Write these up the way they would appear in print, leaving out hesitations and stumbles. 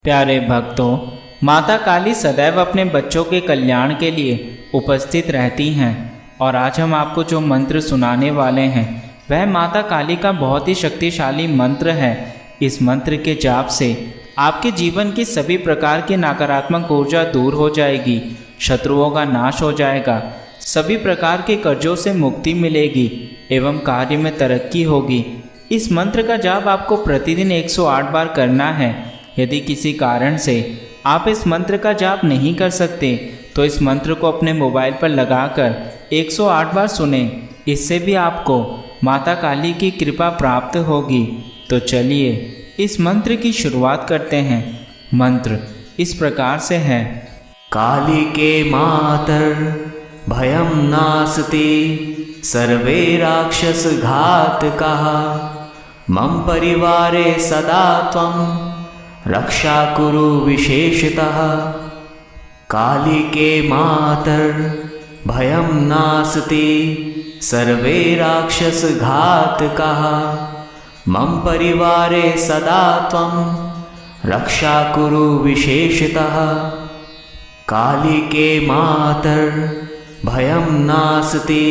प्यारे भक्तों, माता काली सदैव अपने बच्चों के कल्याण के लिए उपस्थित रहती हैं और आज हम आपको जो मंत्र सुनाने वाले हैं वह माता काली का बहुत ही शक्तिशाली मंत्र है। इस मंत्र के जाप से आपके जीवन की सभी प्रकार की नकारात्मक ऊर्जा दूर हो जाएगी, शत्रुओं का नाश हो जाएगा, सभी प्रकार के कर्जों से मुक्ति मिलेगी एवं कार्य में तरक्की होगी। इस मंत्र का जाप आपको प्रतिदिन 108 बार करना है। यदि किसी कारण से आप इस मंत्र का जाप नहीं कर सकते तो इस मंत्र को अपने मोबाइल पर लगाकर 108 बार सुने। इससे भी आपको माता काली की कृपा प्राप्त होगी। तो चलिए इस मंत्र की शुरुआत करते हैं। मंत्र इस प्रकार से है। काली के मातर भयं नास्ति सर्वे राक्षस घातकाः मम परिवारे सदा त्वं रक्षा कुरु विशेषतः। काली के मातर भयं नास्ति सर्वे राक्षस घातकाः मम परिवारे सदा त्वं रक्षा कुरु विशेषतः। काली के मातर भयं नास्ति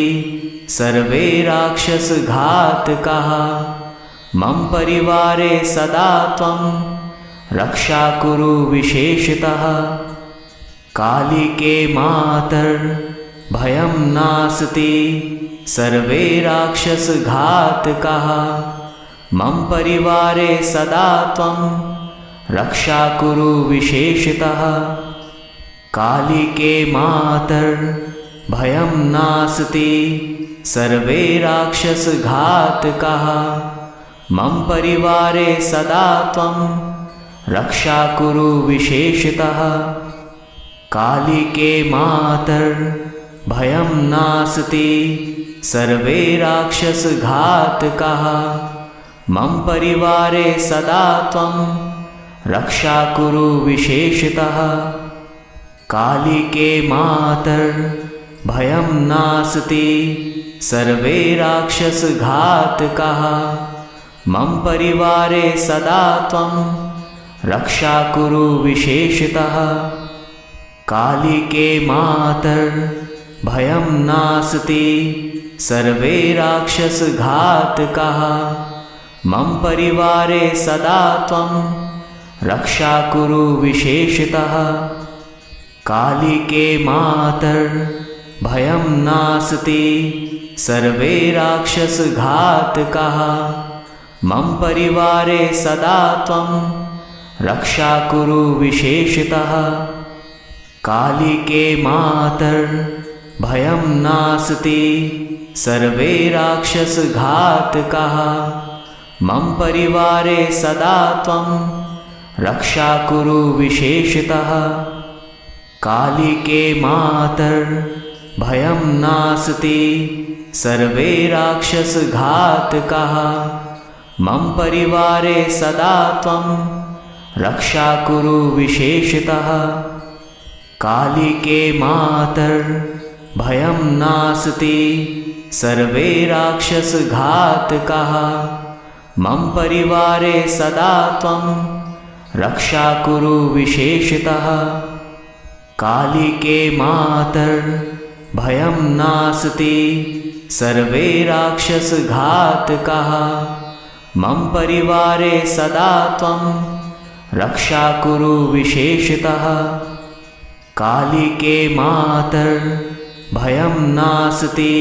सर्वे राक्षस घातकाः मम परिवारे सदा त्वं रक्षा कुरु विशेषतः। काली के मातर भयं नास्ति सर्वे राक्षस घातकाः मम परिवारे सदा त्वं रक्षा कुरु विशेषतः। काली के मातर भयं नास्ति सर्वे राक्षस घातकाः मम परिवारे सदा त्वं रक्षा कुरु विशेषतः। काली के मातर भयं नास्ति सर्वे राक्षस घातकाः मम परिवारे सदा त्वं रक्षा कुरु विशेषतः। काली के मातर भयं नास्ति सर्वे राक्षस घातकाः मम परिवारे सदा त्वं रक्षा कुरु विशेषतः। काली के मातर भयं नास्ति सर्वे राक्षस घातकाः मम परिवारे सदा त्वं रक्षा कुरु विशेषतः। काली के मातर भयं नास्ति सर्वे राक्षस घातकाः मम परिवारे सदा त्वं रक्षा कुरु विशेषतः। काली के मातर भयं नास्ति सर्वे राक्षस घातकाः मम परिवारे सदा त्वं रक्षा कुरु विशेषतः। काली के मातर भयं नास्ति सर्वे राक्षस घातकाः मम परिवारे सदा त्वं रक्षा कुरु विशेषतः। काली के मातर भयं नास्ति सर्वे राक्षस घातकाः मम परिवारे सदा त्वं रक्षा कुरु विशेषतः। काली के मातर भयं नास्ति सर्वे राक्षस घातकाः मम परिवारे सदा त्वं रक्षा कुरु विशेषतः। काली के मातर भयं नास्ति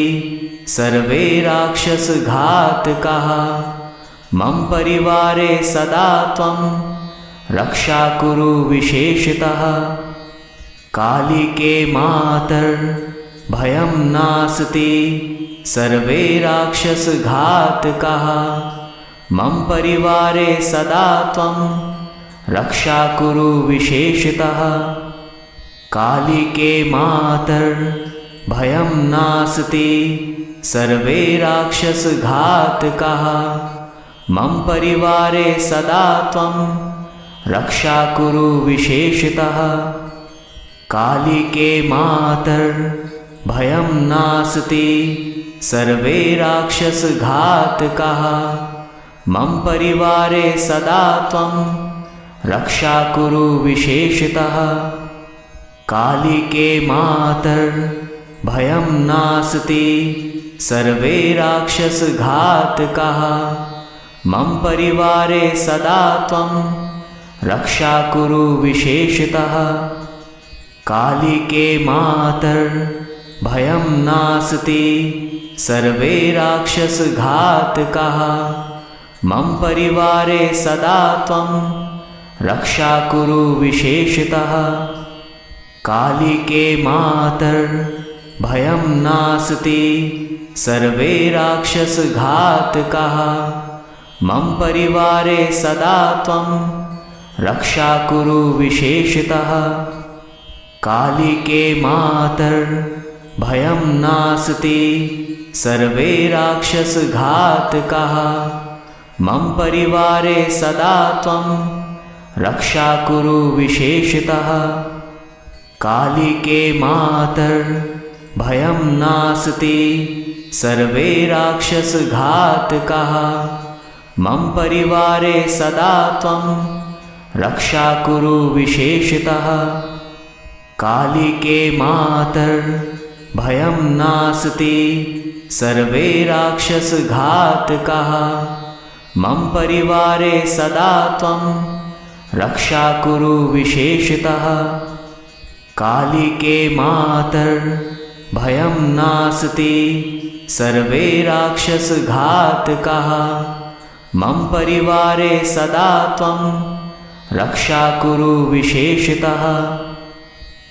सर्वे राक्षस घातकाः मम परिवारे सदा त्वं रक्षा कुरु विशेषतः। काली के मातर भयं नास्ति सर्वे राक्षस घातकाः मम परिवारे सदा त्वं रक्षा कुरु विशेषतः। काली के मातर भयं नास्ति सर्वे राक्षस घातकाः मम परिवारे सदा त्वं रक्षा कुरु विशेषतः। काली के मातर भयं नास्ति सर्वे राक्षस घातकाः मम परिवारे सदा त्वं रक्षा कुरु विशेषतः। कालिके मातर्भयं नास्ति सर्वे राक्षसघातकाः। मम परिवारे सदा त्वं रक्षा कुरु विशेषतः। कालिके मातर्भयं नास्ति सर्वे राक्षसघातकाः। मम परिवारे सदा त्वं रक्षा कुरु विशेषतः। कालिके मातर्भयं नास्ति सर्वे राक्षसघातकाः। मम परिवारे सदा त्वं रक्षा कुरु विशेषतः। कालिके मातर्भयं नास्ति सर्वे राक्षसघातकाः। मम परिवारे सदा त्वं रक्षा कुरु विशेषतः। कालिके मातर्भयं नास्ति सर्वे राक्षसघातकाः। मम परिवारे सदा त्वं रक्षा कुरु विशेषतः। कालिके मातर्भयं नास्ति सर्वे राक्षसघातकाः। मम परिवारे सदा त्वं रक्षा कुरु विशेषतः। कालिके मातर्भयं नास्ति सर्वे राक्षसघातकाः। मम परिवारे सदा त्वं रक्षा कुरु विशेषतः।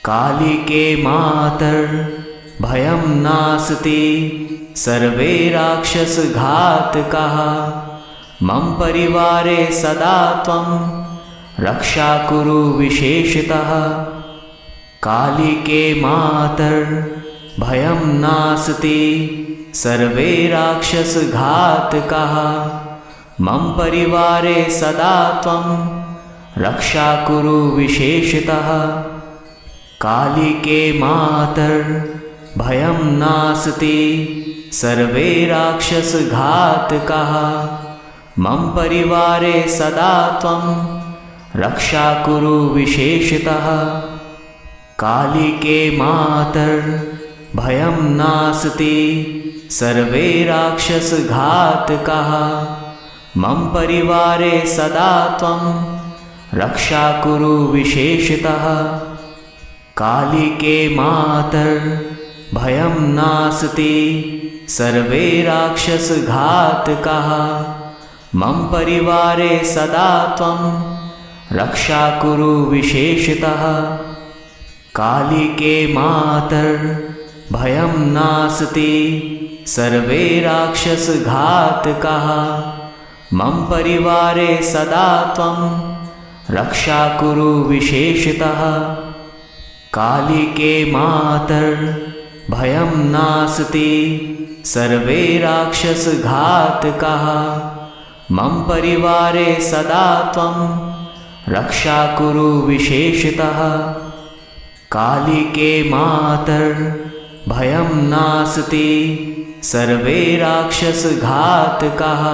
कालिके मातर्भयं नास्ति सर्वे राक्षसघातकाः। मम परिवारे सदा त्वं रक्षा कुरु विशेषतः। कालिके मातर्भयं नास्ति सर्वे राक्षसघातकाः। मम परिवारे सदा त्वं रक्षा कुरु विशेषतः। कालिके मातर्भयं नास्ति सर्वे राक्षसघातकाः। मम परिवारे सदा त्वं रक्षा कुरु विशेषतः। कालिके मातर्भयं नास्ति सर्वे राक्षसघातकाः। मम परिवारे सदा त्वं रक्षा कुरु विशेषतः। कालिके मातर्भयं नास्ति सर्वे राक्षसघातकाः। मम परिवारे सदा त्वं रक्षा कुरु विशेषतः। कालिके मातर्भयं नास्ति सर्वे राक्षसघातकाः। मम परिवारे सदा त्वं रक्षा कुरु विशेषतः। कालिके मातर्भयं नास्ति सर्वे राक्षसघातकाः। मम परिवारे सदा त्वं रक्षा कुरु विशेषतः। कालिके मातर्भयं नास्ति सर्वे राक्षसघातकाः।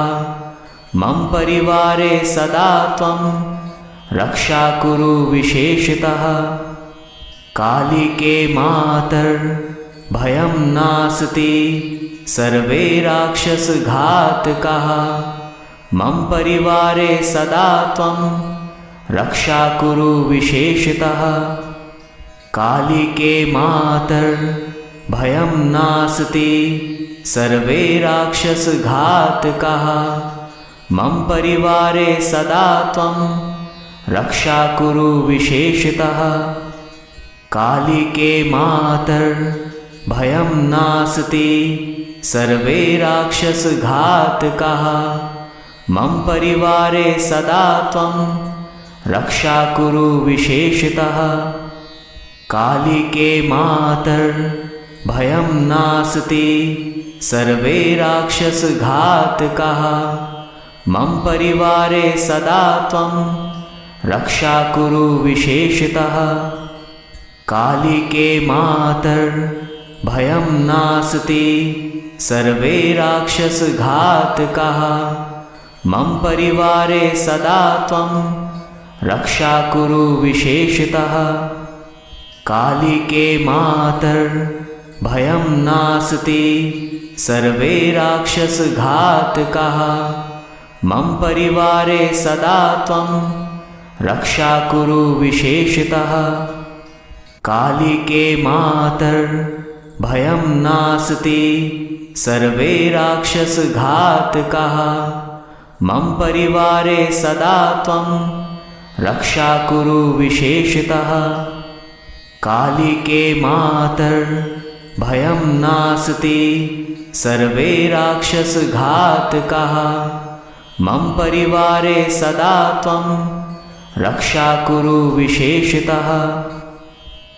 मम परिवारे सदा त्वं रक्षा कुरु विशेषतः। कालिके मातर्भयं नास्ति सर्वे राक्षसघातकाः। मम परिवारे सदा त्वं रक्षा कुरु विशेषतः। कालिके मातर्भयं नास्ति सर्वे राक्षसघातकाः। मम परिवारे सदा त्वं रक्षा कुरु विशेषतः। कालिके मातर्भयं नास्ति सर्वे राक्षसघातकाः। मम परिवारे सदा त्वं रक्षा कुरु विशेषतः। कालिके मातर्भयं नास्ति सर्वे राक्षसघातकाः। मम परिवारे सदा त्वं रक्षा कुरु विशेषतः। कालिके मातर्भयं नास्ति सर्वे राक्षसघातकाः। मम परिवारे सदा त्वं रक्षा कुरु विशेषतः। कालिके मातर्भयं नास्ति, सर्वे राक्षसघातकाः। मम परिवारे सदा त्वं रक्षा कुरु विशेषतः। कालिके मातर्भयं नास्ति, सर्वे राक्षसघातकाः। मम परिवारे सदा त्वं रक्षा कुरु विशेषतः। कालिके मातर्भयं नास्ति, सर्वे राक्षसघातकाः। मम परिवारे सदा त्वं रक्षा कुरु विशेषतः।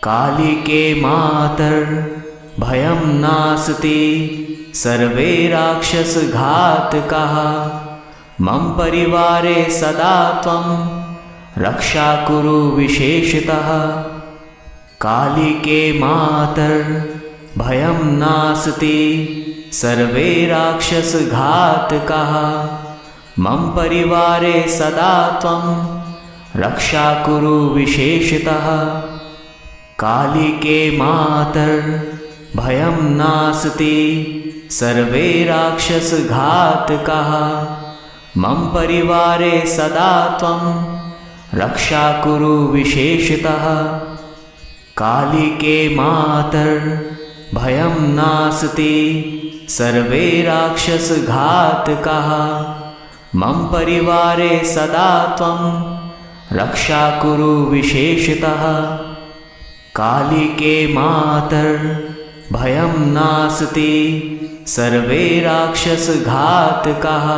कालिके मातर्भयं नास्ति, सर्वे राक्षसघातकाः। मम परिवारे सदा त्वं रक्षा कुरु विशेषतः। कालिके मातर्भयं नास्ति, सर्वे राक्षसघातकाः। मम परिवारे सदा त्वं रक्षा कुरु विशेषतः। कालिके मातर्भयं नास्ति, सर्वे राक्षसघातकाः। मम परिवारे सदा त्वं रक्षा कुरु विशेषतः। कालिके मातर्भयं नास्ति, सर्वे राक्षसघातकाः। मम परिवारे सदा त्वं रक्षा कुरु विशेषतः। कालिके मातर्भयं नास्ति, सर्वे राक्षसघातकाः।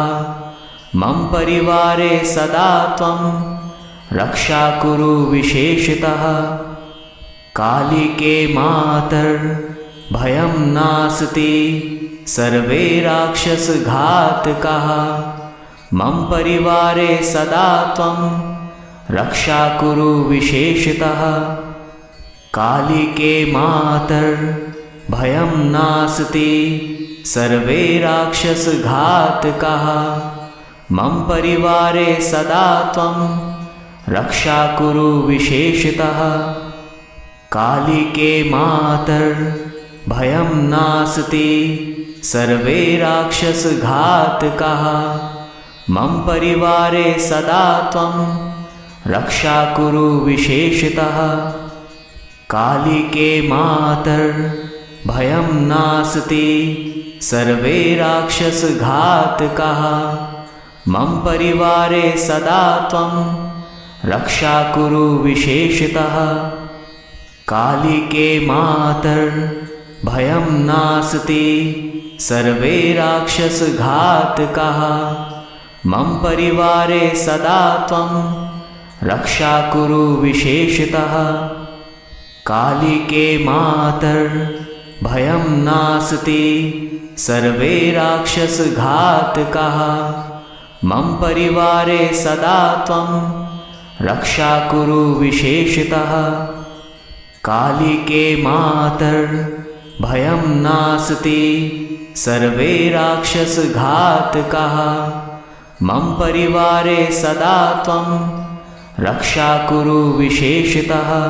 मम परिवारे सदा त्वं रक्षा कुरु विशेषतः। कालिके मातर्भयं नास्ति, सर्वे राक्षसघातकाः। मम परिवारे सदा त्वं रक्षा कुरु विशेषतः। कालिके मातर्भयं नास्ति, सर्वे राक्षसघातकाः। मम परिवारे सदा त्वं रक्षा कुरु विशेषतः। कालिके मातर्भयं नास्ति, सर्वे राक्षसघातकाः। मम परिवारे सदा त्वं रक्षा कुरु विशेषतः। कालिके मातर्भयं नास्ति, सर्वे राक्षसघातकाः। मम परिवारे सदा त्वं रक्षा कुरु विशेषतः। कालिके मातर्भयं नास्ति, सर्वे राक्षसघातकाः। मम परिवारे सदा त्वं रक्षा कुरु विशेषतः। कालिके मातर्भयं नास्ति, सर्वे राक्षसघातकाः। मम परिवारे सदा त्वं रक्षा कुरु विशेषतः। कालिके मातर्भयं नास्ति, सर्वे राक्षसघातकाः। मम परिवारे सदा त्वं रक्षा कुरु विशेषतः।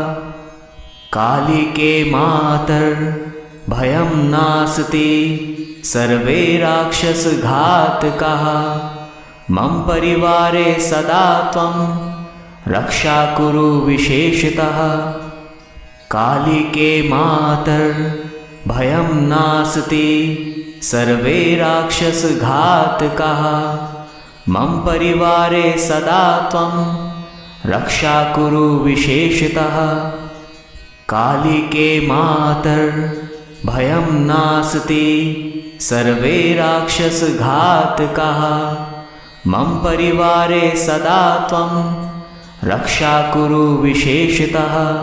कालिके मातर्भयं नास्ति, सर्वे राक्षसघातकाः। मम परिवारे सदा त्वं रक्षा कुरु विशेषतः। कालिके मातर्भयं नास्ति, सर्वे राक्षसघातकाः। मम परिवारे सदा त्वं रक्षा कुरु विशेषतः। कालिके मातर्भयं नास्ति, सर्वे राक्षसघातकाः। मम परिवारे सदा त्वं रक्षा कुरु विशेषतः।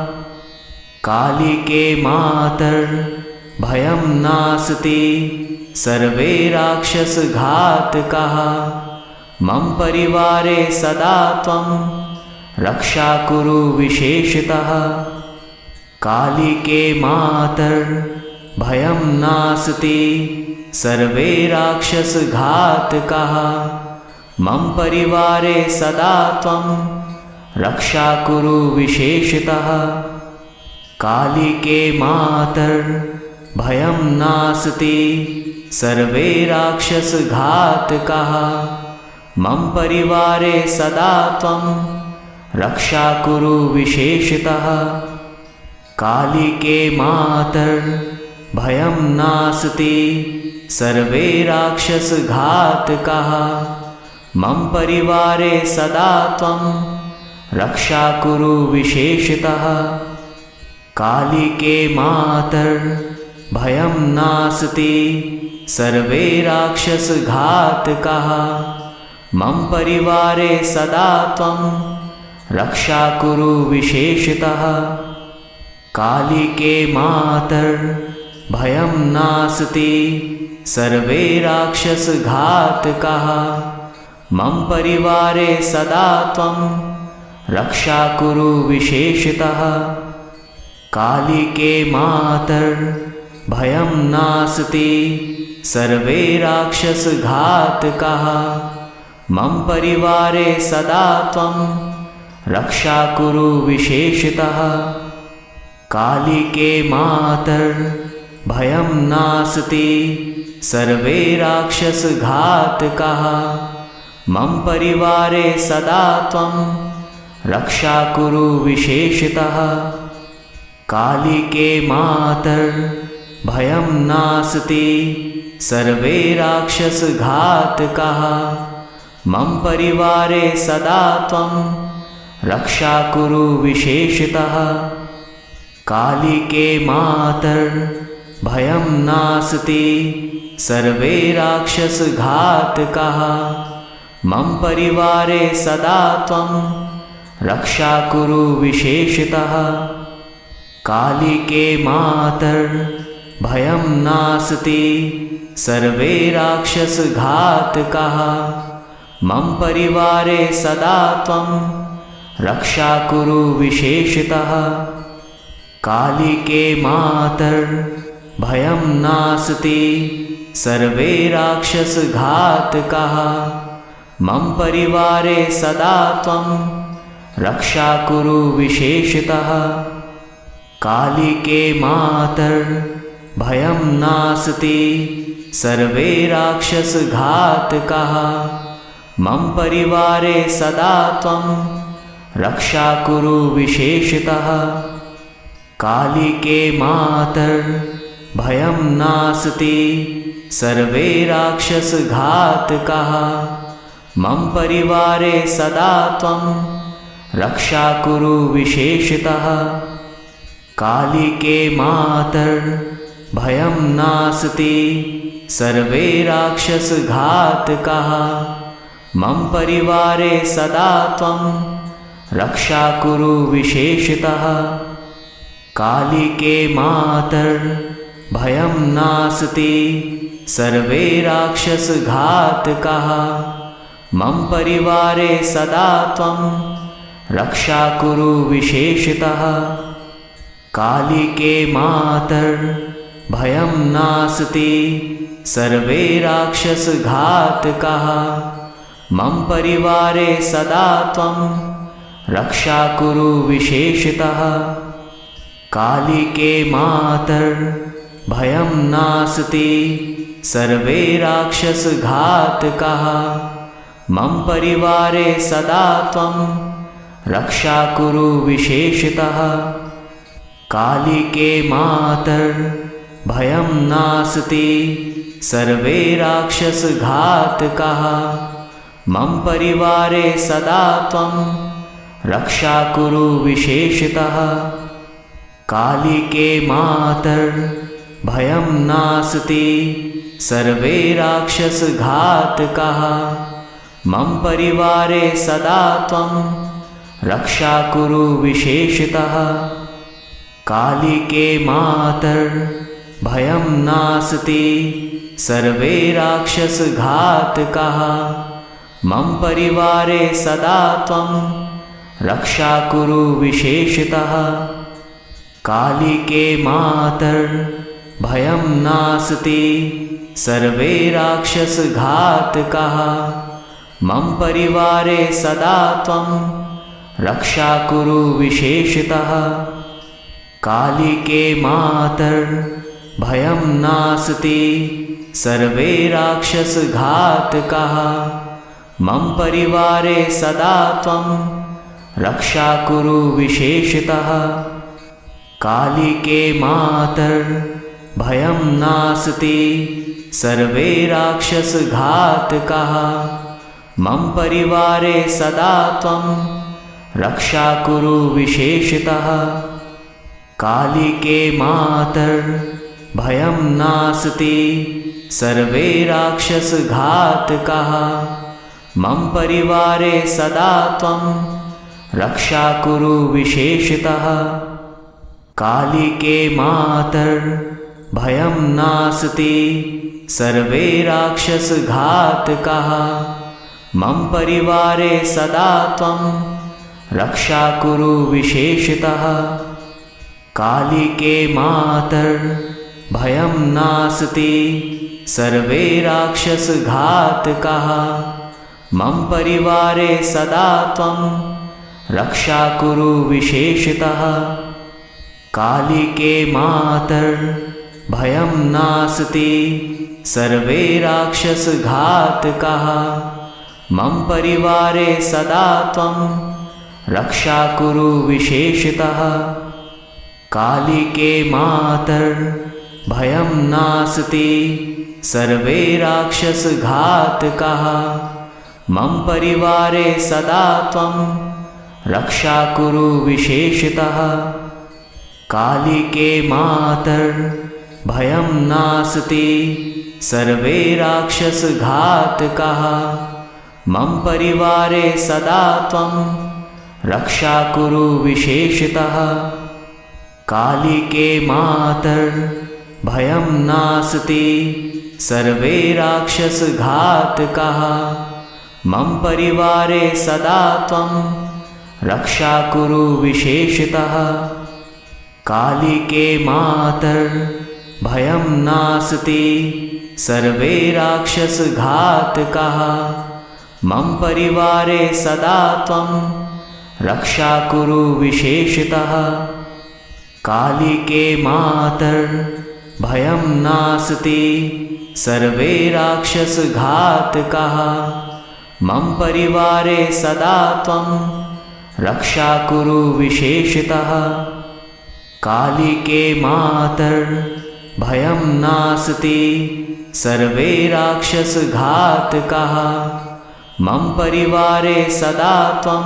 कालिके मातर्भयं नास्ति, सर्वे राक्षसघातकाः। मम परिवारे सदा त्वं रक्षा कुरु विशेषतः। कालिके मातर्भयं नास्ति, सर्वे राक्षसघातकाः। मम परिवारे सदा त्वं रक्षा कुरु विशेषतः। कालिके मातर्भयं नास्ति सर्वे राक्षसघातकाः। मम परिवारे सदा त्वं रक्षा कुरु विशेषतः। कालिके मातर्भयं नास्ति सर्वे राक्षसघातकाः। मम परिवारे सदा त्वं रक्षा कुरु विशेषतः। कालिके मातर्भयं नास्ति सर्वे राक्षसघातकाः। मम परिवारे सदा त्वं रक्षा कुरु विशेषतः। कालिके मातर्भयं नास्ति सर्वे राक्षसघातकाः। मम परिवारे सदा त्वं रक्षा कुरु विशेषतः। कालिके मातर्भयं नास्ति सर्वे राक्षसघातकाः। मम परिवारे सदा त्वं रक्षा कुरु विशेषतः। कालिके मातर्भयं नास्ति सर्वे राक्षसघातकाः। मम परिवारे सदा त्वं रक्षा कुरु विशेषतः। कालिके मातर्भयं नास्ति सर्वे राक्षसघातकाः। मम परिवारे सदा त्वं रक्षा कुरु विशेषतः। कालिके मातर्भयं नास्ति सर्वे राक्षसघातकाः। मम परिवारे सदा त्वं रक्षा कुरु विशेषतः। कालिके मातर्भयं नास्ति सर्वे राक्षसघातकाः। मम परिवारे सदा त्वं रक्षा कुरु विशेषतः। कालिके मातर्भयं नास्ति सर्वे राक्षसघातकाः। मम परिवारे सदा त्वं रक्षा कुरु विशेषतः। कालिके मातर्भयं नास्ति सर्वे राक्षसघातकाः। मम परिवारे सदा त्वं रक्षा कुरु विशेषतः। कालिके मातर्भयं नास्ति सर्वे राक्षसघातकाः। मम परिवारे सदा त्वं रक्षा कुरु विशेषतः। कालिके मातर्भयं नास्ति सर्वे राक्षसघातकाः। मम परिवारे सदा त्वं रक्षा कुरु विशेषतः। कालिके मातर्भयं नास्ति सर्वे राक्षसघातकाः। मम परिवारे सदा त्वं रक्षा कुरु विशेषतः। कालिके मातर्भयं नास्ति सर्वे राक्षसघातकाः। मम परिवारे सदा त्वं रक्षा कुरु विशेषतः। कालिके मातर्भयं नास्ति सर्वे राक्षसघातकाः। मम परिवारे सदा त्वं रक्षा कुरु विशेषतः। कालिके मातर्भयं नास्ति सर्वे राक्षसघातकाः। मम परिवारे सदा त्वं रक्षा कुरु विशेषतः। कालिके मातर्भयं नास्ति सर्वे राक्षसघातकाः। मम परिवारे सदा त्वं रक्षा कुरु विशेषतः। कालिके मातर्भयं नास्ति सर्वे राक्षसघातकाः। मम परिवारे सदा त्वं रक्षा कुरु विशेषतः। कालिके मातर्भयं नास्ति सर्वे राक्षसघातकाः। मम परिवारे सदा त्वं रक्षा कुरु विशेषतः। कालिके मातर्भयं नास्ति सर्वे राक्षसघातकाः। मम परिवारे सदा त्वं रक्षा कुरु विशेषतः। कालिके मातर्भयं नास्ति सर्वे राक्षसघातकाः। मम परिवारे सदा त्वं रक्षा कुरु विशेषतः। कालिके मातर्भयं नास्ति सर्वे राक्षसघातकाः। मम परिवारे सदा त्वं रक्षा कुरु विशेषतः। कालिके मातर्भयं नास्ति सर्वे राक्षसघातकाः। मम परिवारे सदा त्वं रक्षा कुरु विशेषतः। कालिके मातर्भयं नास्ति सर्वे राक्षसघातकाः। मम परिवारे सदा त्वं रक्षा कुरु विशेषतः। कालिके मातर्भयं नास्ति सर्वे राक्षसघातकाः। मम परिवारे सदा त्वं रक्षा कुरु विशेषतः। कालिके मातर्भयं नास्ति सर्वे राक्षसघातकाः। मम परिवारे सदा त्वं रक्षा कुरु विशेषतः। कालिके मातर्भयं नास्ति सर्वे राक्षसघातकाः। मम परिवारे सदा त्वं रक्षा कुरु विशेषतः। कालिके मातर्भयं नास्ति सर्वे राक्षसघातकाः। मम परिवारे सदा त्वं रक्षा कुरु विशेषतः। कालिके मातर्भयं नास्ति सर्वे राक्षसघातकाः। मम परिवारे सदा त्वं रक्षा कुरु विशेषतः। कालिके मातर्भयं नास्ति सर्वे राक्षसघातकाः। मम परिवारे सदा त्वं रक्षा कुरु विशेषतः। कालिके मातर्भयं नास्ति सर्वे राक्षसघातकाः। मम परिवारे सदा त्वं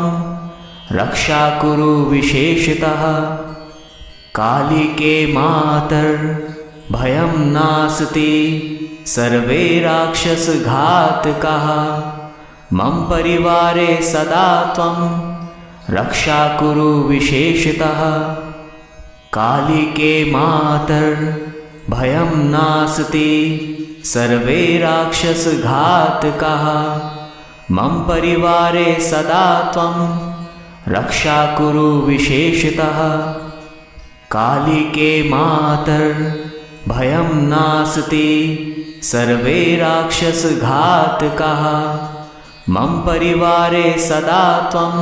रक्षा कुरु विशेषतः। कालिके मातर्भयं नास्ति सर्वे राक्षसघातकाः। मम परिवारे सदा त्वं रक्षा कुरु विशेषतः। कालिके मातर्भयं नास्ति सर्वे राक्षसघातकाः। मम परिवारे सदा त्वं रक्षा कुरु विशेषतः। कालिके मातर्भयं नास्ति सर्वे राक्षसघातकाः। मम परिवारे सदा त्वं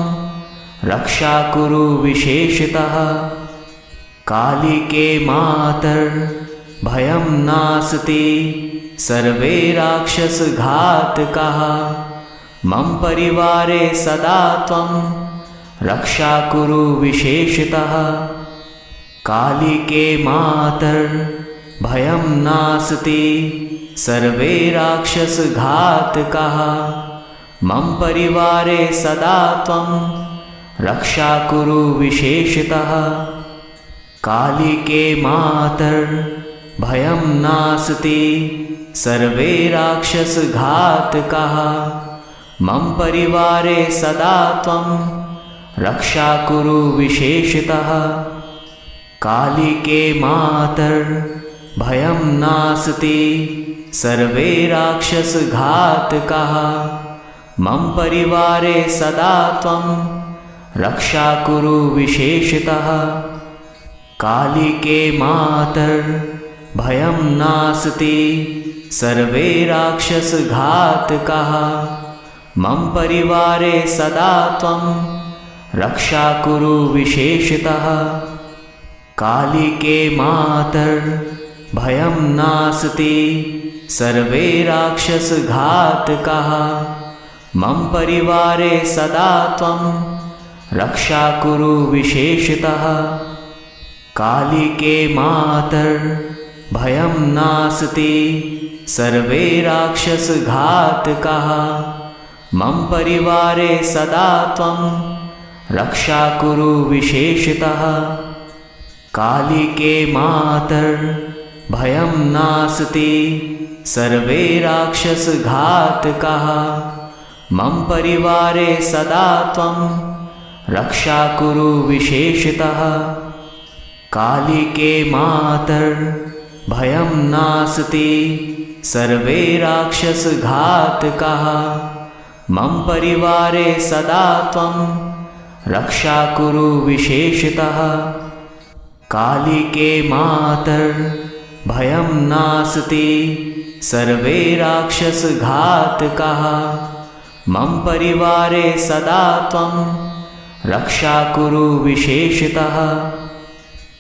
रक्षा कुरु विशेषतः। कालिके मातर्भयं नास्ति सर्वे राक्षसघातकाः। मम परिवारे सदा त्वं रक्षा कुरु विशेषतः। कालिके मातर्भयं नास्ति सर्वे राक्षसघातकाः। मम परिवारे सदा त्वं रक्षा कुरु विशेषतः। कालिके मातर्भयं नास्ति सर्वे राक्षसघातकाः। मम परिवारे सदा त्वं रक्षा कुरु विशेषतः। कालिके मातर्भयं नास्ति सर्वे राक्षसघातकाः। मम परिवारे सदा त्वं रक्षा कुरु विशेषतः। कालिके मातर्भयं नास्ति सर्वे राक्षसघातकाः। मम परिवारे सदा त्वं रक्षा कुरु विशेषतः। कालिके मातर्भयं नास्ति, सर्वे राक्षसघातकाः। मम परिवारे सदा त्वं रक्षा कुरु विशेषतः। कालिके मातर्भयं नास्ति, सर्वे राक्षसघातकाः। मम परिवारे सदा त्वं रक्षा कुरु विशेषतः। कालिके मातर्भयं नास्ति, सर्वे राक्षसघातकाः। मम परिवारे सदा त्वं रक्षा कुरु विशेषतः। कालिके मातर्भयं नास्ति, सर्वे राक्षसघातकाः। मम परिवारे सदा त्वं रक्षा कुरु विशेषतः। कालिके मातर्भयं नास्ति, सर्वे राक्षसघातकाः। मम परिवारे सदा त्वं रक्षा कुरु विशेषतः।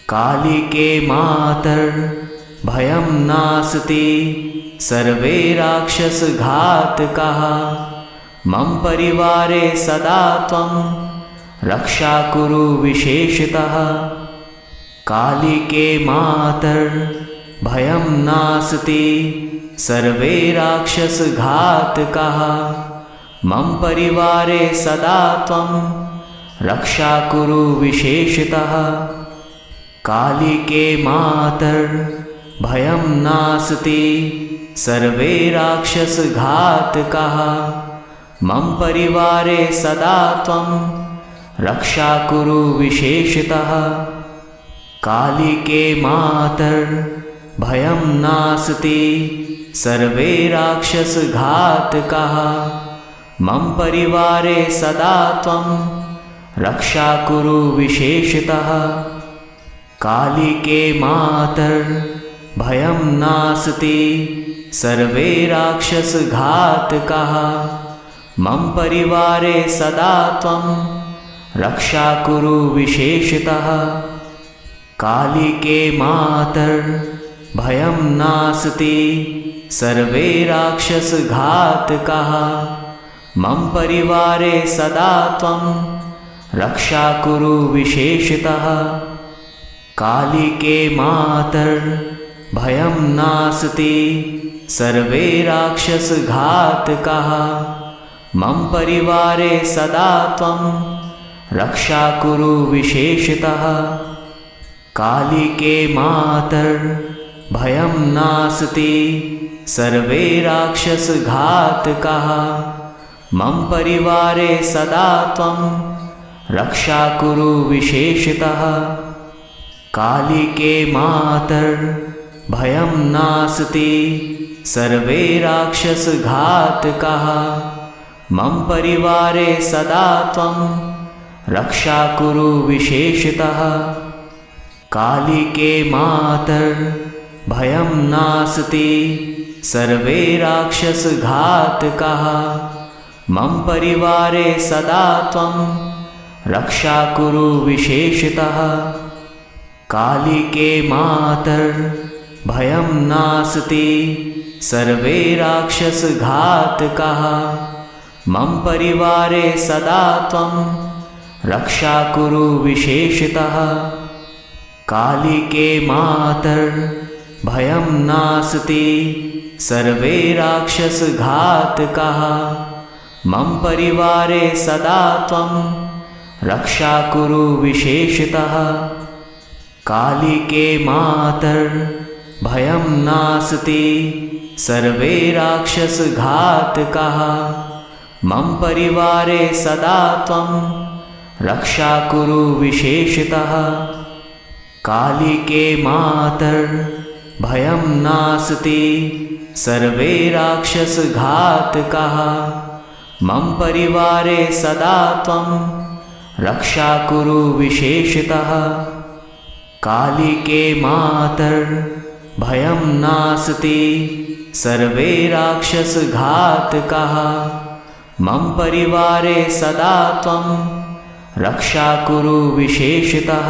कालिके मातर्भयं नास्ति, सर्वे राक्षसघातकाः। मम परिवारे सदा त्वं रक्षा कुरु विशेषतः। कालिके मातर्भयं नास्ति, सर्वे राक्षसघातकाः। मम परिवारे सदा त्वं रक्षा कुरु विशेषतः। कालिके मातर्भयं नास्ति, सर्वे राक्षसघातकाः। मम परिवारे सदा त्वं रक्षा कुरु विशेषतः। कालिके मातर्भयं नास्ति, सर्वे राक्षसघातकाः। मम परिवारे सदा त्वं रक्षा कुरु विशेषतः। कालिके मातर्भयं नास्ति, सर्वे राक्षसघातकाः। मम परिवारे सदा त्वं रक्षा कुरु विशेषतः। कालिके मातर्भयं नास्ति, सर्वे राक्षसघातकाः। मम परिवारे सदा त्वं रक्षा कुरु विशेषतः। कालिके मातर्भयं नास्ति, सर्वे राक्षसघातकाः। मम परिवारे सदा त्वं रक्षा कुरु विशेषतः। कालिके मातर्भयं नास्ति, सर्वे राक्षसघातकाः। मम परिवारे सदा त्वं रक्षा कुरु विशेषतः। कालिके मातर्भयं नास्ति, सर्वे राक्षसघातकाः। मम परिवारे सदा त्वं रक्षा कुरु विशेषतः। कालिके मातर्भयं नास्ति, सर्वे राक्षसघातकाः। मम परिवारे सदा त्वं रक्षा कुरु विशेषतः। कालिके मातर्भयं नास्ति, सर्वे राक्षसघातकाः। मम परिवारे सदा त्वं रक्षा कुरु विशेषतः। कालिके मातर्भयं नास्ति, सर्वे राक्षसघातकाः। मम परिवारे सदा त्वं रक्षा कुरु विशेषतः। कालिके मातर्भयं नास्ति, सर्वे राक्षसघातकाः। मम परिवारे सदा त्वं रक्षा कुरु विशेषतः। कालिके मातर्भयं नास्ति, सर्वे राक्षसघातकाः। मम परिवारे सदा त्वं रक्षा कुरु विशेषतः। कालिके मातर्भयं नास्ति, सर्वे राक्षसघातकाः। मम परिवारे सदा त्वं रक्षा कुरु विशेषतः।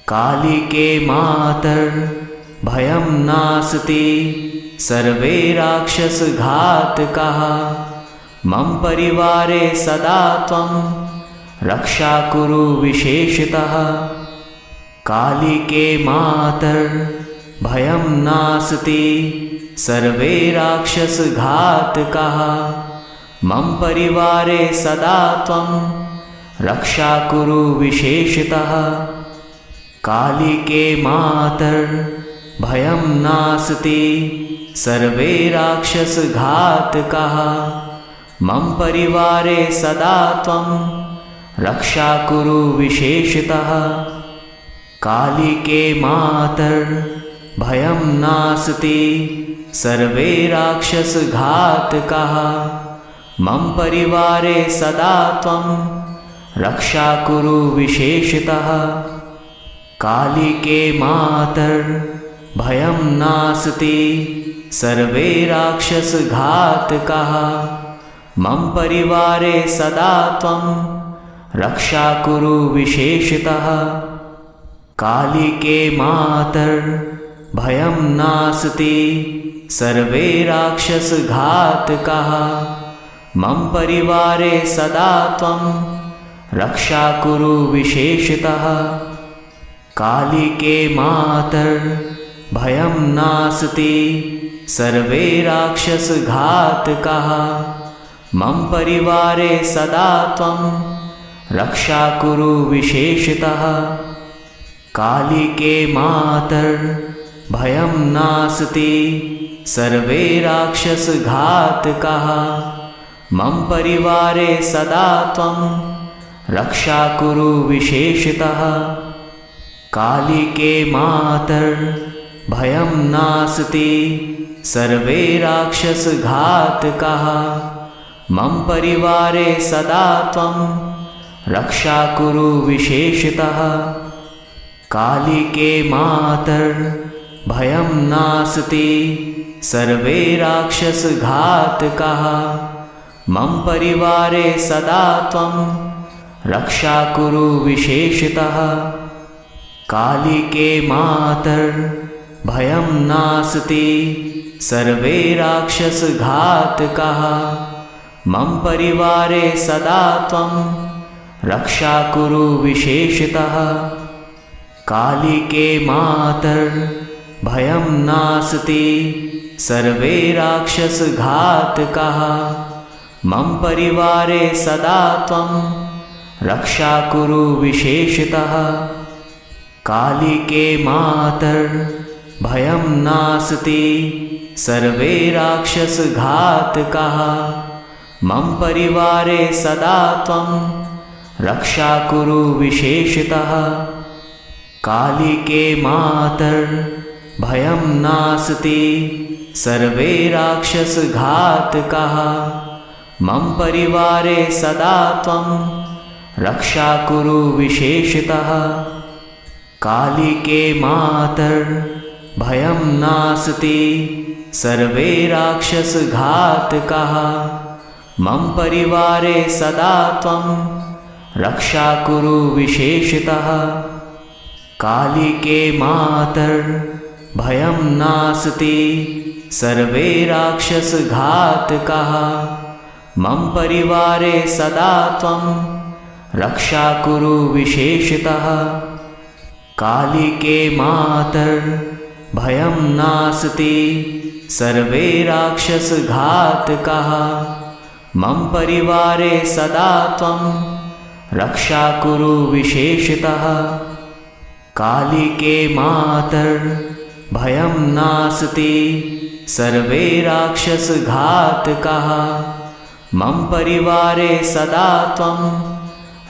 कालिके मातर्भयं नास्ति सर्वे राक्षसघातकाः। मम परिवारे सदा त्वं रक्षा कुरु विशेषतः। कालिके मातर्भयं नास्ति सर्वे राक्षसघातकाः। मम परिवारे सदा त्वं रक्षा कुरु विशेषतः। कालिके मातर्भयं नास्ति सर्वे राक्षसघातकाः। मम परिवारे सदा त्वं रक्षा कुरु विशेषतः। कालिके मातर्भयं नास्ति सर्वे राक्षसघातकाः। मम परिवारे सदा त्वं रक्षा कुरु विशेषतः। कालिके मातर्भयं नास्ति सर्वे राक्षसघातकाः। मम परिवारे सदा त्वं रक्षा कुरु विशेषतः। कालिके मातर्भयं नास्ति सर्वे राक्षसघातकाः। मम परिवारे सदा त्वं रक्षा कुरु विशेषतः। कालिके मातर्भयं नास्ति सर्वे राक्षसघातकाः। मम परिवारे सदा त्वं रक्षा कुरु विशेषतः। कालिके मातर्भयं नास्ति सर्वे राक्षसघातकाः। मम परिवारे सदा त्वं रक्षा कुरु विशेषतः। कालिके मातर्भयं नास्ति सर्वे राक्षसघातकाः। मम परिवारे सदा त्वं रक्षा कुरु विशेषतः। कालिके मातर्भयं नास्ति सर्वे राक्षसघातकाः। मम परिवारे सदा त्वं रक्षा कुरु विशेषतः। कालिके मातर्भयं नास्ति सर्वे राक्षसघातकाः। मम परिवारे सदा त्वं रक्षा कुरु विशेषतः। कालिके मातर्भयं नास्ति सर्वे राक्षसघातकाः। मम परिवारे सदा त्वं रक्षा कुरु विशेषतः। कालिके मातर्भयं नास्ति सर्वे राक्षसघातकाः। मम परिवारे सदा त्वं रक्षा कुरु विशेषतः। कालिके मातर्भयं नास्ति सर्वे राक्षसघातकाः। मम परिवारे सदा त्वं रक्षा कुरु विशेषतः। कालिके मातर्भयं नास्ति सर्वे राक्षसघातकाः। मम परिवारे सदा त्वं रक्षा कुरु विशेषतः। कालिके मातर्भयं नास्ति सर्वे राक्षसघातकाः। मम परिवारे सदा त्वं रक्षा कुरु विशेषतः। कालिके मातर्भयं नास्ति सर्वे राक्षसघातकाः। मम परिवारे सदा त्वं रक्षा कुरु विशेषतः। कालिके मातर्भयं नास्ति सर्वे राक्षसघातकाः। मम परिवारे सदा त्वं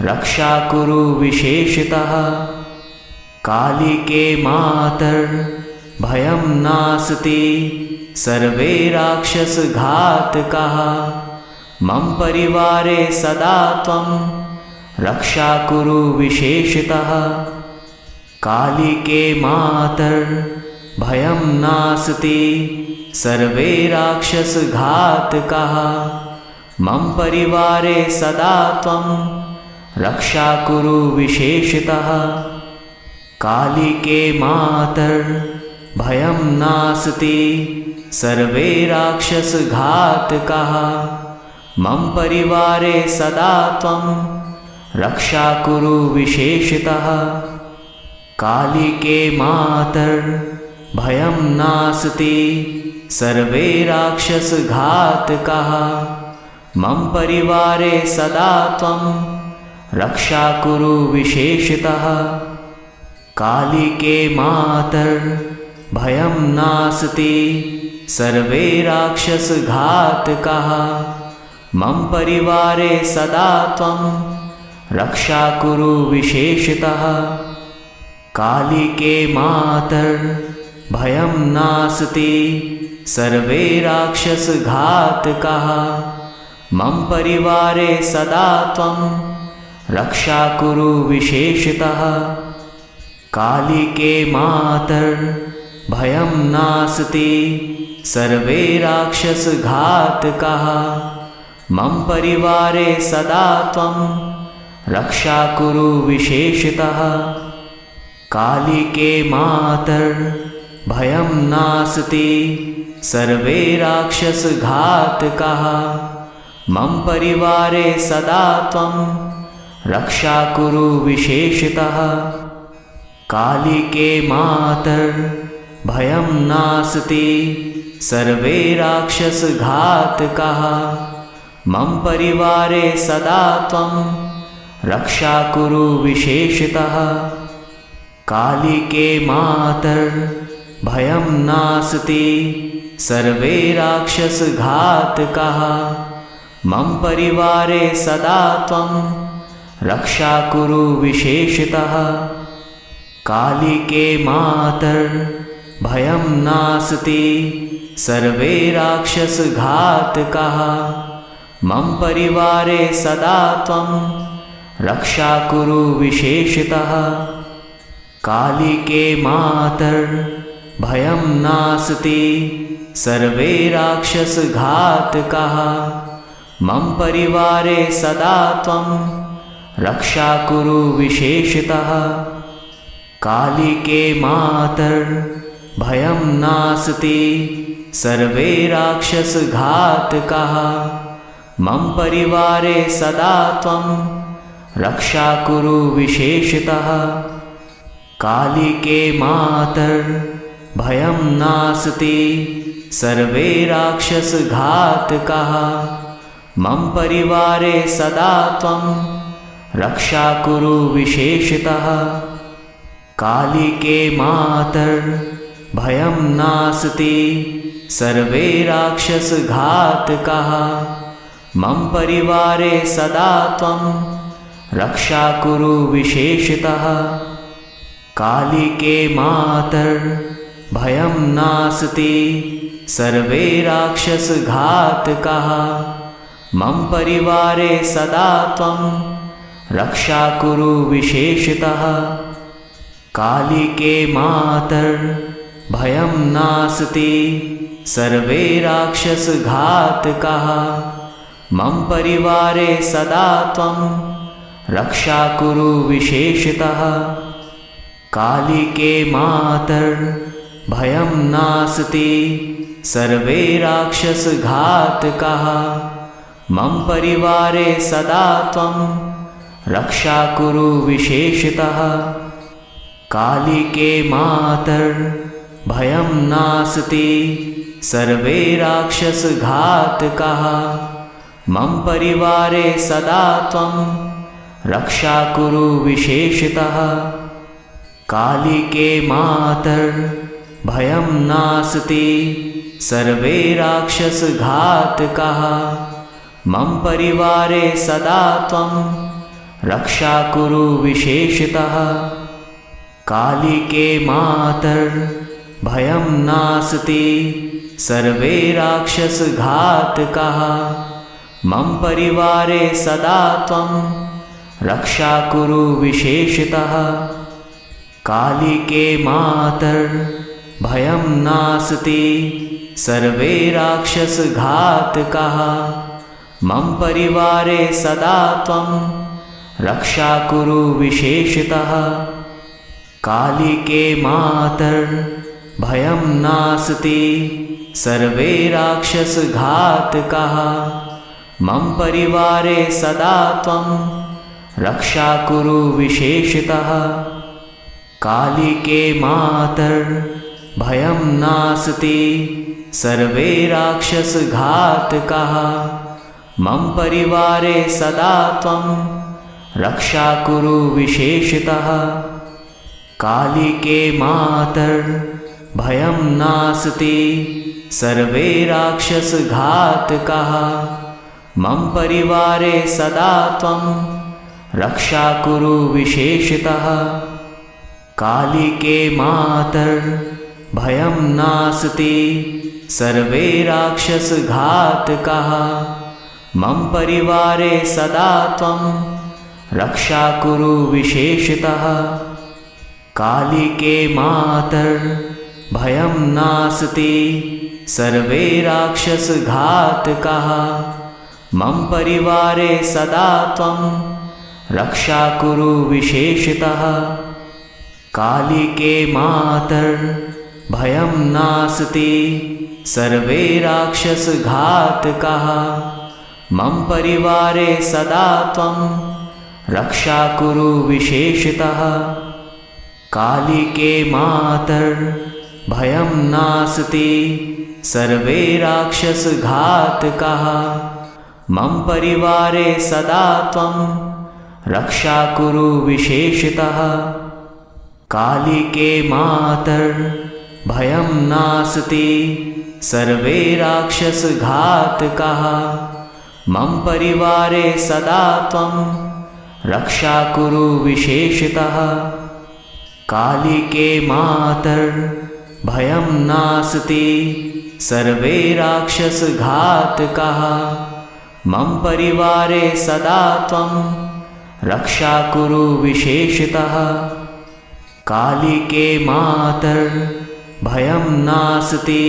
रक्षा कुरु विशेषतः। कालिके मातर्भयं नास्ति सर्वे राक्षसघातकाः। मम परिवारे सदा त्वं रक्षा कुरु विशेषतः। कालिके मातर्भयं नास्ति सर्वे राक्षसघातकाः। मम परिवारे सदा त्वं रक्षा कुरु विशेषतः। कालिके मातर्भयं नास्ति सर्वे राक्षसघातकाः। मम परिवारे सदा त्वं रक्षा कुरु विशेषतः। कालिके मातर्भयं नास्ति सर्वे राक्षसघातकाः। मम परिवारे सदा त्वं रक्षा कुरु विशेषतः। कालिके मातर्भयं नास्ति सर्वे राक्षसघातकाः। मम परिवारे सदा त्वं रक्षा कुरु विशेषतः। कालिके मातर्भयं नास्ति सर्वे राक्षसघातकाः। मम परिवारे सदा त्वं रक्षा कुरु विशेषतः। कालिके मातर्भयं नास्ति सर्वे राक्षसघातकाः। मम परिवारे सदा त्वं रक्षा कुरु विशेषतः। कालिके मातर्भयं नास्ति सर्वे राक्षसघातकाः। मम परिवारे सदा त्वं रक्षा कुरु विशेषतः। कालिके मातर्भयं नास्ति सर्वे राक्षसघातकाः। मम परिवारे सदा त्वं रक्षा कुरु विशेषतः। कालिके मातर्भयं नास्ति सर्वे राक्षसघातकाः। मम परिवारे सदा त्वं रक्षा कुरु विशेषतः। कालिके मातर्भयं नास्ति सर्वे राक्षसघातकाः। मम परिवारे सदा त्वं रक्षा कुरु विशेषतः। कालिके मातर्भयं नास्ति सर्वे राक्षसघातकाः। मम परिवारे सदा त्वं रक्षा कुरु विशेषतः। कालिके मातर्भयं नास्ति सर्वे राक्षसघातकाः। मम परिवारे सदा त्वं रक्षा कुरु विशेषतः। कालिके मातर्भयं नास्ति सर्वे राक्षसघातकाः। मम परिवारे सदा त्वं रक्षा कुरु विशेषतः। कालिके मातर्भयं नास्ति सर्वे राक्षसघातकाः। मम परिवारे सदा त्वं रक्षा कुरु विशेषतः। कालिके मातर्भयं नास्ति सर्वे राक्षसघातकाः। मम परिवारे सदा त्वं रक्षा कुरु विशेषतः। कालिके मातर्भयं नास्ति सर्वे राक्षसघातकाः। मम परिवारे सदा त्वं रक्षा कुरु विशेषतः। कालिके मातर्भयं नास्ति सर्वे राक्षसघातकाः। मम परिवारे सदा त्वं रक्षा कुरु विशेषतः। कालिके मातर्भयं नास्ति सर्वे राक्षसघातकाः। मम परिवारे सदा त्वं रक्षा कुरु विशेषतः। कालिके मातर्भयं नास्ति सर्वे राक्षसघातकाः। मम परिवारे सदा त्वं रक्षा कुरु विशेषतः। कालिके मातर्भयं नास्ति सर्वे राक्षसघातकाः। मम परिवारे सदा त्वं रक्षा कुरु विशेषतः। कालिके मातर्भयं नास्ति सर्वे राक्षसघातकाः। मम परिवारे सदा त्वं रक्षा कुरु विशेषतः। कालिके मातर्भयं नास्ति सर्वे राक्षसघातकाः। मम परिवारे सदा त्वं रक्षा कुरु विशेषतः। कालिके मातर्भयं नास्ति सर्वे राक्षसघातकाः। मम परिवारे सदा त्वं रक्षा कुरु विशेषतः। कालिके मातर्भयं नास्ति सर्वे राक्षसघातकाः। मम परिवारे सदा त्वं रक्षा कुरु विशेषतः। कालिके मातर्भयं नास्ति सर्वे राक्षसघातकाः। मम परिवारे सदा त्वं रक्षा कुरु विशेषतः। कालिके मातर्भयं नास्ति सर्वे राक्षसघातकाः। मम परिवारे सदा त्वं रक्षा कुरु विशेषतः। कालिके मातर्भयं नास्ति सर्वे राक्षसघातकाः। मम परिवारे सदा त्वं रक्षा कुरु विशेषतः। कालिके मातर्भयं नास्ति सर्वे राक्षसघातकाः। मम परिवारे सदा त्वं रक्षा कुरु विशेषतः। कालिके मातर्भयं नास्ति सर्वे राक्षसघातकाः। मम परिवारे सदा त्वं रक्षा कुरु विशेषतः। कालिके मातर्भयं नास्ति सर्वे राक्षसघातकाः। मम परिवारे सदा त्वं रक्षा कुरु विशेषतः। कालिके मातर्भयं नास्ति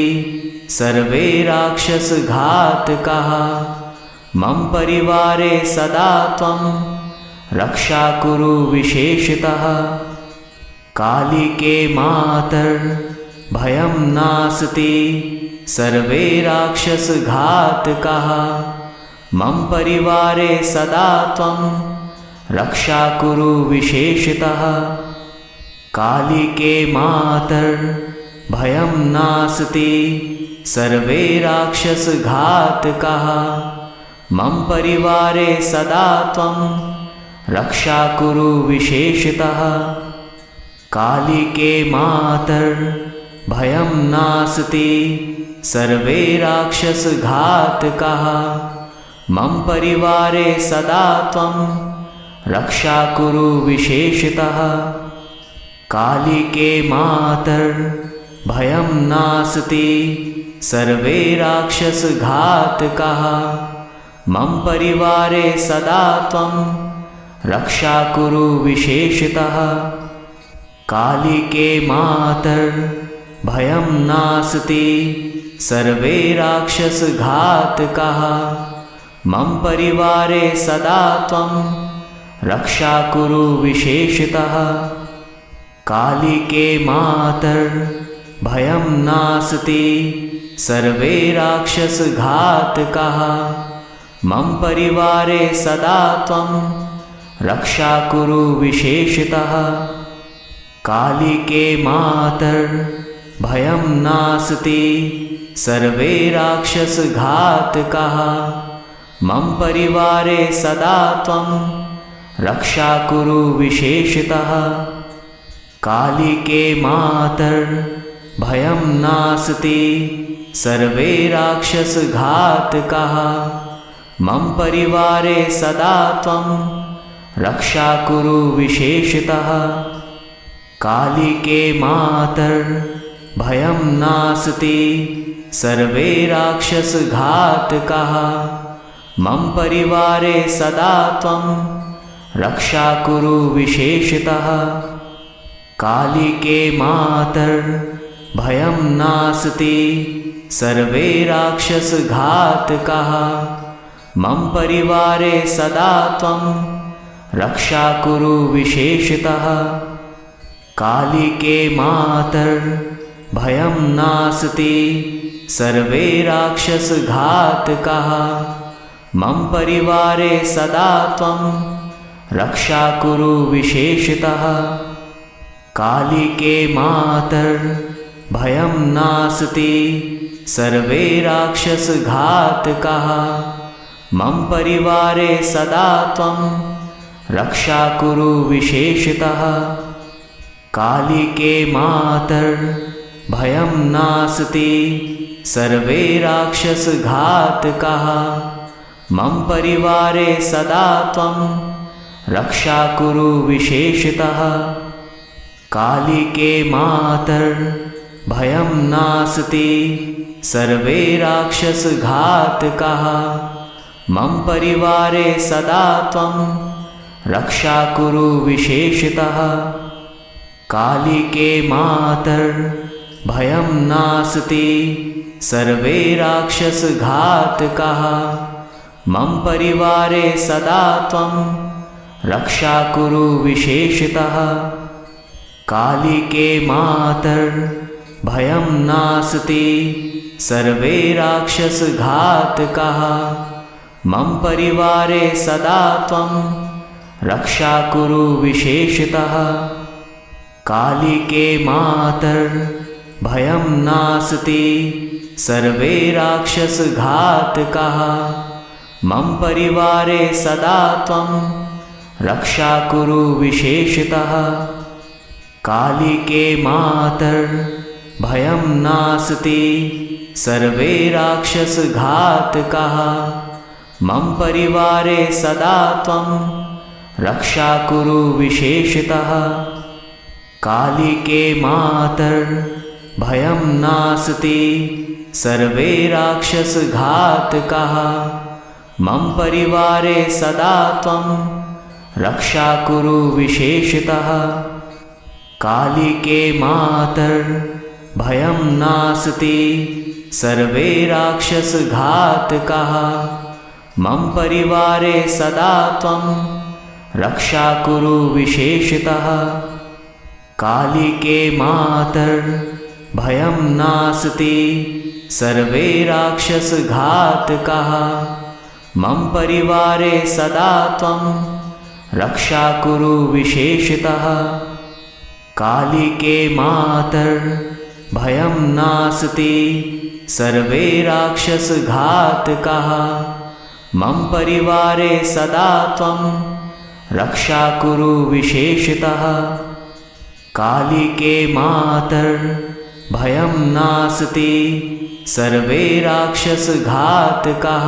सर्वे राक्षसघातकाः। मम परिवारे सदा त्वं रक्षा कुरु विशेषतः। कालिके मातर्भयं नास्ति सर्वे राक्षसघातकाः। मम परिवारे सदा त्वं रक्षा कुरु विशेषतः। कालिके मातर्भयं नास्ति सर्वे राक्षसघातकाः। मम परिवारे सदा त्वं रक्षा कुरु विशेषतः। कालिके मातर्भयं नास्ति सर्वे राक्षसघातकाः। मम परिवारे सदा त्वं रक्षा कुरु विशेषतः। कालिके मातर्भयं नास्ति सर्वे राक्षसघातकाः। मम परिवारे सदा त्वं रक्षा कुरु विशेषतः। कालिके मातर्भयं नास्ति सर्वे राक्षसघातकाः। मम परिवारे सदा त्वं रक्षा कुरु विशेषतः। कालिके मातर्भयं नास्ति सर्वे राक्षसघातकाः। मम परिवारे सदा त्वं रक्षा कुरु विशेषतः। कालिके मातर्भयं नास्ति सर्वे राक्षसघातकाः। मम परिवारे सदा त्वं रक्षा कुरु विशेषतः। कालिके मातर्भयं नास्ति सर्वे राक्षसघातकाः। मम परिवारे सदा त्वं रक्षा कुरु विशेषतः। कालिके मातर्भयं नास्ति सर्वे राक्षसघातकाः। मम परिवारे सदा त्वं रक्षा कुरु विशेषतः। कालिके मातर्भयं नास्ति सर्वे राक्षसघातकाः। मम परिवारे सदा त्वं रक्षा कुरु विशेषतः। कालिके मातर्भयं नास्ति, सर्वे राक्षसघातकाः। मम परिवारे सदा त्वं रक्षा कुरु विशेषतः। कालिके मातर्भयं नास्ति, सर्वे राक्षसघातकाः। मम परिवारे सदा त्वं रक्षा कुरु विशेषतः। कालिके मातर्भयं नास्ति, सर्वे राक्षसघातकाः। मम परिवारे सदा त्वं रक्षा कुरु विशेषतः। कालिके मातर्भयं नास्ति, सर्वे राक्षसघातकाः। मम परिवारे सदा त्वं रक्षा कुरु विशेषतः। कालिके मातर्भयं नास्ति, सर्वे राक्षसघातकाः। मम परिवारे सदा त्वं रक्षा कुरु विशेषतः। कालिके मातर्भयं नास्ति, सर्वे राक्षसघातकाः। मम परिवारे सदा त्वं रक्षा कुरु विशेषतः। कालिके मातर्भयं नास्ति, सर्वे राक्षसघातकाः। मम परिवारे सदा त्वं रक्षा कुरु विशेषतः। कालिके मातर्भयं नास्ति, सर्वे राक्षसघातकाः। मम परिवारे सदा त्वं रक्षा कुरु विशेषतः। कालिके मातर्भयं नास्ति, सर्वे राक्षसघातकाः। मम परिवारे सदा त्वं रक्षा कुरु विशेषतः। कालिके मातर्भयं नास्ति, सर्वे राक्षसघातकाः। मम परिवारे सदा त्वं रक्षा कुरु विशेषतः। कालिके मातर्भयं नास्ति, सर्वे राक्षसघातकाः। मम परिवारे सदा त्वं रक्षा कुरु विशेषतः। कालिके मातर्भयं नास्ति, सर्वे राक्षसघातकाः। मम परिवारे सदा त्वं रक्षा कुरु विशेषतः। कालिके मातर्भयं नास्ति, सर्वे राक्षसघातकाः।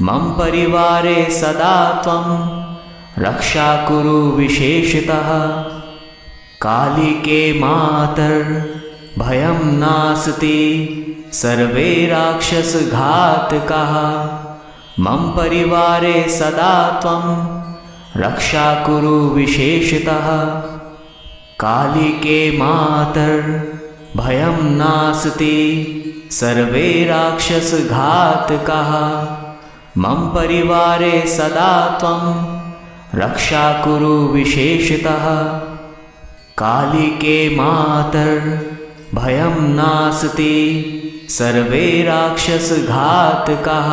मम परिवारे सदा त्वं रक्षा कुरु विशेषतः। कालिके मातर्भयं नास्ति, सर्वे राक्षसघातकाः। मम परिवारे सदा त्वं रक्षा कुरु विशेषतः। कालिके मातर्भयं नास्ति, सर्वे राक्षसघातकाः। मम परिवारे सदा त्वं रक्षा कुरु विशेषतः। कालिके मातर्भयं नास्ति, सर्वे राक्षसघातकाः।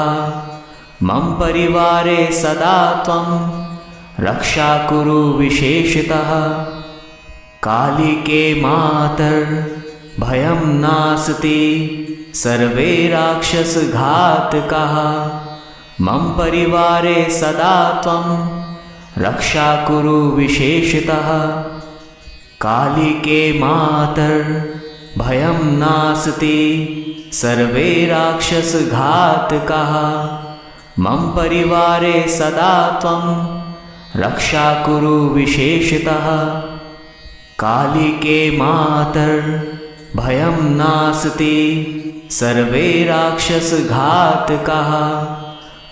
मम परिवारे सदा त्वं रक्षा कुरु विशेषतः। कालिके मातर्भयं नास्ति, सर्वे राक्षसघातकाः। मम परिवारे सदा त्वं रक्षा कुरु विशेषतः। कालिके मातर्भयं नास्ति, सर्वे राक्षसघातकाः। मम परिवारे सदा त्वं रक्षा कुरु विशेषतः। कालिके मातर्भयं नास्ति, सर्वे राक्षसघातकाः।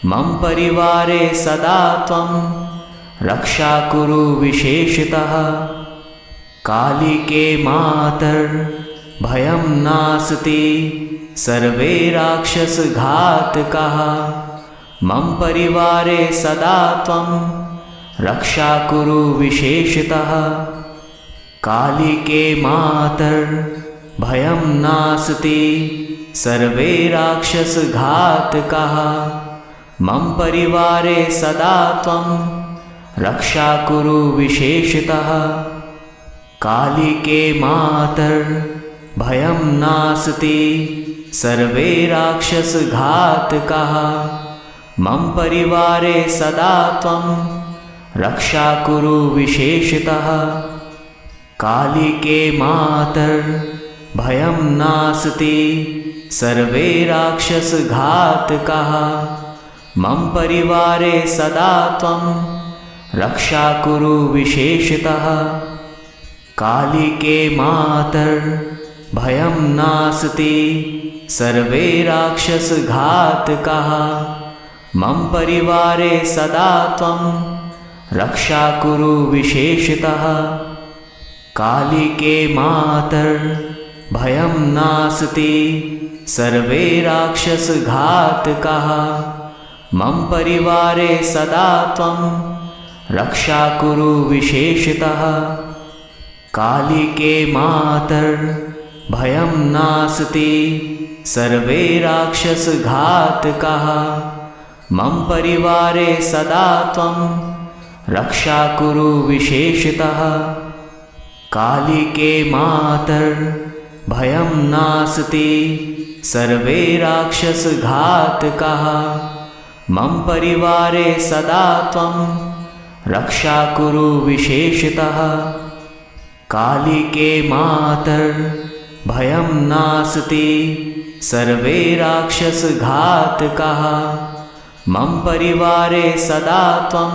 मम परिवारे सदा त्वं रक्षा कुरु विशेषतः। कालिके मातर्भयं नास्ति, सर्वे राक्षसघातकाः। मम परिवारे सदा त्वं रक्षा कुरु विशेषतः। कालिके मातर्भयं नास्ति सर्वे राक्षसघातकाः। मम परिवारे सदा त्वं रक्षा कुरु विशेषतः। कालिके मातर्भयं नास्ति सर्वे राक्षसघातकाः। मम परिवारे सदा त्वं रक्षा कुरु विशेषतः। कालिके मातर्भयं नास्ति सर्वे राक्षसघातकाः। मम परिवारे सदा त्वं रक्षा कुरु विशेषतः। कालिके मातर्भयं नास्ति सर्वे राक्षसघातकाः। मम परिवारे सदा त्वं रक्षा कुरु विशेषतः। कालिके मातर्भयं नास्ति सर्वे राक्षसघातकाः। मम परिवारे सदा त्वं रक्षा कुरु विशेषतः। कालिके मातर्भयं नास्ति सर्वे राक्षसघातकाः। मम परिवारे सदा त्वं रक्षा कुरु विशेषतः। कालिके मातर्भयं नास्ति सर्वे राक्षसघातकाः। मम परिवारे सदा त्वं रक्षा कुरु विशेषतः। कालिके मातर्भयं नास्ति सर्वे राक्षसघातकाः। मम परिवारे सदा त्वं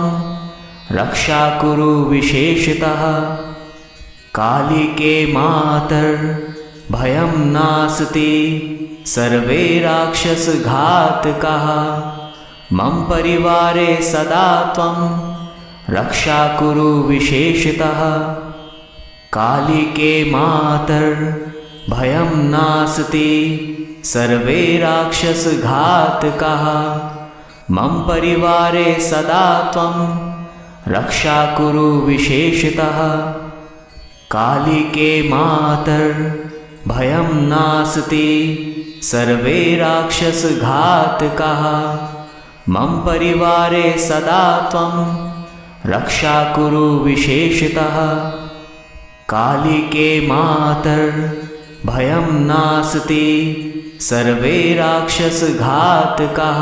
रक्षा कुरु विशेषतः। कालिके मातर्भयं नास्ति सर्वे राक्षसघातकाः। मम परिवारे सदा त्वं रक्षा कुरु विशेषतः। कालिके मातर्भयं नास्ति सर्वे राक्षसघातकाः। मम परिवारे सदा त्वं रक्षा कुरु विशेषतः। कालिके मातर्भयं नास्ति सर्वे राक्षसघातकाः। मम परिवारे सदा त्वं रक्षा कुरु विशेषतः। कालिके मातर्भयं नास्ति सर्वे राक्षसघातकाः।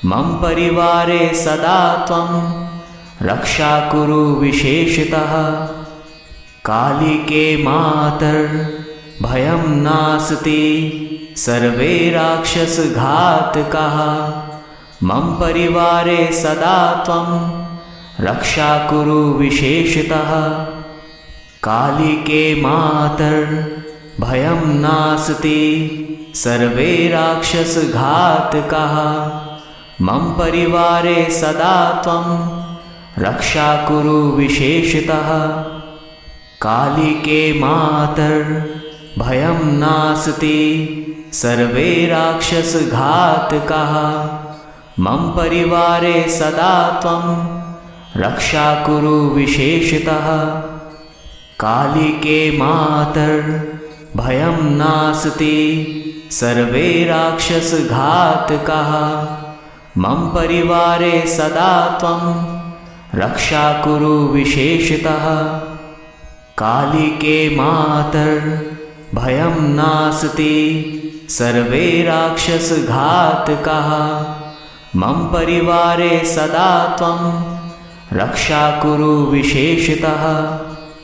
मम परिवारे सदा त्वं रक्षा कुरु विशेषतः। कालिके मातर्भयं नास्ति सर्वे राक्षसघातकाः। मम परिवारे सदा त्वं रक्षा कुरु विशेषतः। कालिके मातर्भयं नास्ति सर्वे राक्षसघातकाः। मम परिवारे सदा त्वं रक्षा कुरु विशेषतः। कालिके मातर्भयं नास्ति सर्वे राक्षसघातकाः। मम परिवारे सदा त्वं रक्षा कुरु विशेषतः। कालिके मातर्भयं नास्ति सर्वे राक्षसघातकाः। मम परिवारे सदा त्वं रक्षा कुरु विशेषतः। कालिके मातर्भयं नास्ति सर्वे राक्षसघातकाः। मम परिवारे सदा त्वं रक्षा कुरु विशेषतः।